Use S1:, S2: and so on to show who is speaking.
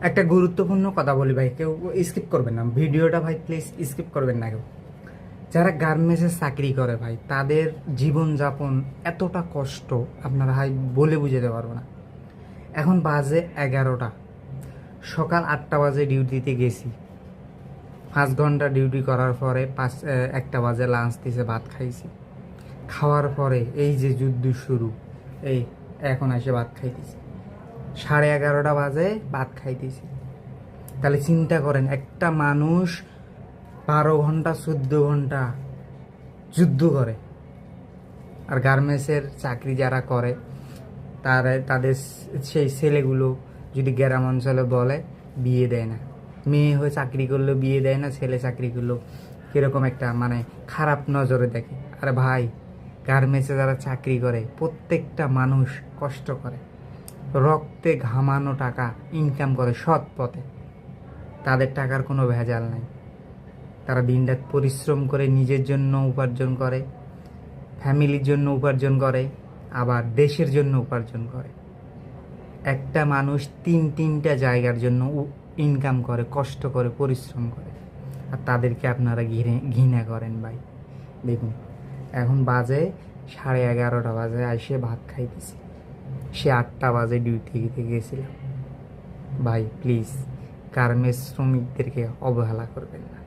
S1: একটা গুরুত্বপূর্ণ কথা বলি ভাই, কেউ স্কিপ করবেন না ভিডিওটা ভাই, প্লিজ স্কিপ করবেন না কেউ। যারা গার্মেন্টসে চাকরি করে ভাই, তাদের জীবনযাপন এতটা কষ্ট আপনারা ভাই বলে বুঝাতে পারবো না। এখন বাজে 11টা, সকাল 8টা বাজে ডিউটিতে গেছি, 5 ঘন্টা ডিউটি করার পরে 1টা বাজে লাঞ্চ দিয়েছে, ভাত খাইছি। খাওয়ার পরে এই যে যুদ্ধ শুরু, এই এখন এসে ভাত খাইতেছি, 11:30 বাজে ভাত খাইতেছি। তাহলে চিন্তা করেন, একটা মানুষ 12 ঘন্টা 14 ঘন্টা যুদ্ধ করে। আর গার্মেন্টসের চাকরি যারা করে তাদের সেই ছেলেগুলো যদি গ্রাম অঞ্চলে বলে বিয়ে দেয় না, মেয়ে হয়ে চাকরি করলেও বিয়ে দেয় না, ছেলে চাকরি করলেও কীরকম একটা মানে খারাপ নজরে দেখে। আর ভাই, গার্মেন্টসে যারা চাকরি করে প্রত্যেকটা মানুষ কষ্ট করে, রক্তে ঘামানো টাকা ইনকাম করে সৎ পথে, তাদের টাকার কোনো ভেজাল নাই। তারা দিনরাত পরিশ্রম করে নিজের জন্য উপার্জন করে, ফ্যামিলির জন্য উপার্জন করে, আবার দেশের জন্য উপার্জন করে। একটা মানুষ তিনটা জায়গার জন্য ইনকাম করে, কষ্ট করে, পরিশ্রম করে, আর তাদেরকে আপনারা ঘৃণা করেন ভাই। দেখুন, এখন বাজে 11:30 বাজে, এসে ভাত খাইতেছি, সে 8টা বাজে ডিউটিতে গেছিলাম। ভাই প্লিজ গার্মেন্টস শ্রমিকদেরকে অবহেলা করবেন না।